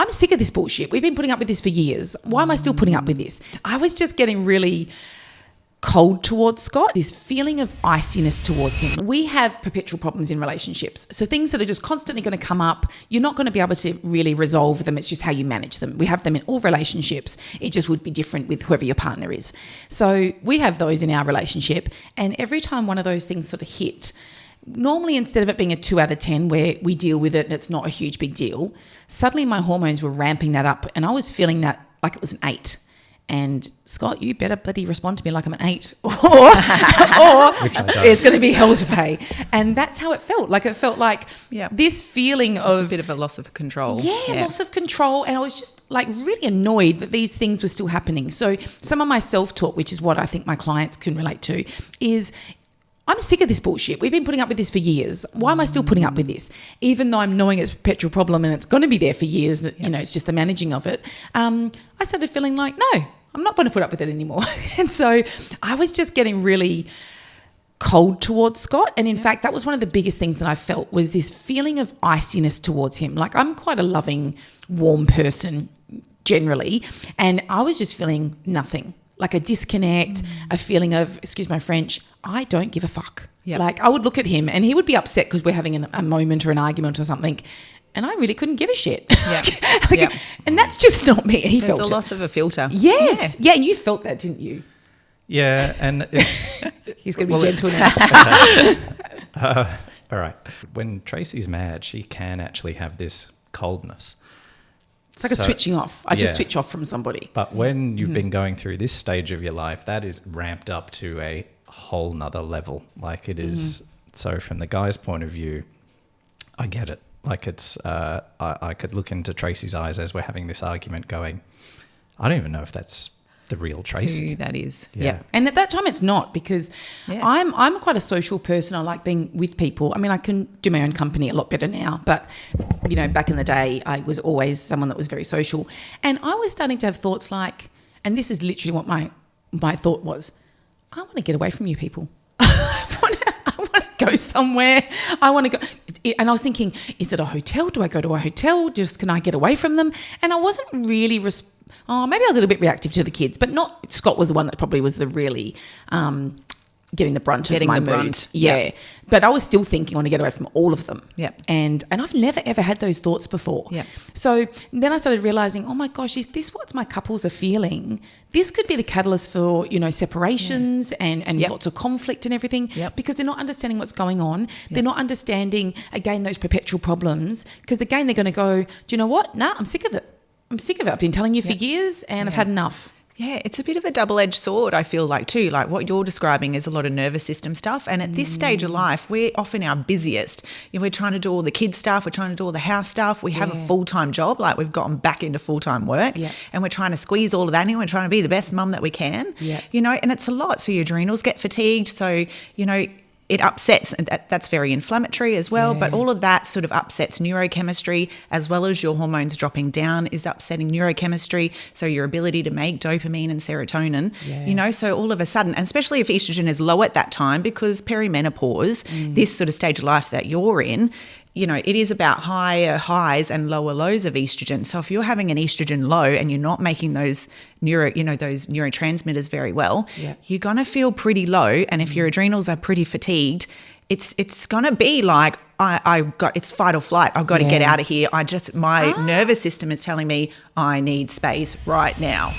I'm sick of this bullshit. We've been putting up with this for years. Why am I still putting up with this? I was just getting really cold towards Scott, this feeling of iciness towards him. We have perpetual problems in relationships. So things that are just constantly going to come up, you're not going to be able to really resolve them. It's just how you manage them. We have them in all relationships. It just would be different with whoever your partner is. So we have those in our relationship. And every time one of those things sort of hit, normally instead of it being a 2 out of 10 where we deal with it and it's not a huge big deal, suddenly my hormones were ramping that up and I was feeling that like it was an 8. And Scott, you better bloody respond to me like I'm an 8 or it's going to be hell to pay. And that's how it felt. Like it felt like this feeling of a bit of a loss of control. Yeah, loss of control. And I was just like really annoyed that these things were still happening. So some of my self-talk, which is what I think my clients can relate to, is I'm sick of this bullshit. We've been putting up with this for years. Why am I still putting up with this? Even though I'm knowing it's a perpetual problem and it's going to be there for years, you know, it's just the managing of it. I started feeling like, no, I'm not going to put up with it anymore. And so I was just getting really cold towards Scott. And in fact, that was one of the biggest things that I felt was this feeling of iciness towards him. Like I'm quite a loving, warm person generally. And I was just feeling nothing. Like a disconnect, a feeling of, excuse my French, I don't give a fuck. Yep. Like I would look at him and he would be upset because we're having a moment or an argument or something. And I really couldn't give a shit. Yeah. And that's just not me. He There's felt a loss of a filter. Yes. Yeah. And you felt that, didn't you? Yeah. And it's... He's going to be gentle now. All right. When Tracey's mad, she can actually have this coldness. It's like a switching off. I just switch off from somebody. But when you've been going through this stage of your life, that is ramped up to a whole nother level. Like it is. So from the guy's point of view, I get it. Like it's, I could look into Tracey's eyes as we're having this argument going, I don't even know if that's the real Tracey. Who that is. Yeah. And at that time it's not because I'm quite a social person. I like being with people. I mean, I can do my own company a lot better now, but you know, back in the day I was always someone that was very social. And I was starting to have thoughts like, and this is literally what my thought was, I want to get away from you people. I want to go somewhere. I want to go. And I was thinking, is it a hotel? Do I go to a hotel? Can I get away from them? And I wasn't really maybe I was a little bit reactive to the kids, but not. Scott was the one that probably was the really getting the brunt of my mood. Yeah. But I was still thinking I want to get away from all of them. Yeah. And I've never ever had those thoughts before. Yeah. So then I started realizing, oh my gosh, is this what my couples are feeling? This could be the catalyst for, you know, separations and lots of conflict and everything because they're not understanding what's going on. They're not understanding, again, those perpetual problems because, again, they're going to go, do you know what? Nah, I'm sick of it. I've been telling you for years and I've had enough. Yeah, it's a bit of a double-edged sword, I feel like too. Like what you're describing is a lot of nervous system stuff. And at this stage of life, we're often our busiest. You know, we're trying to do all the kids stuff. We're trying to do all the house stuff. We have a full-time job. Like we've gotten back into full-time work. Yeah. And we're trying to squeeze all of that in. We're trying to be the best mum that we can. Yeah. You know, and it's a lot. So your adrenals get fatigued. So, you know, it upsets, and that's very inflammatory as well, but all of that sort of upsets neurochemistry as well as your hormones dropping down is upsetting neurochemistry, so your ability to make dopamine and serotonin, you know, so all of a sudden, and especially if estrogen is low at that time because perimenopause, this sort of stage of life that you're in, you know, it is about higher highs and lower lows of estrogen. So if you're having an estrogen low and you're not making those those neurotransmitters very well, you're going to feel pretty low. And if your adrenals are pretty fatigued, it's going to be like, it's fight or flight. I've got to get out of here. My nervous system is telling me I need space right now.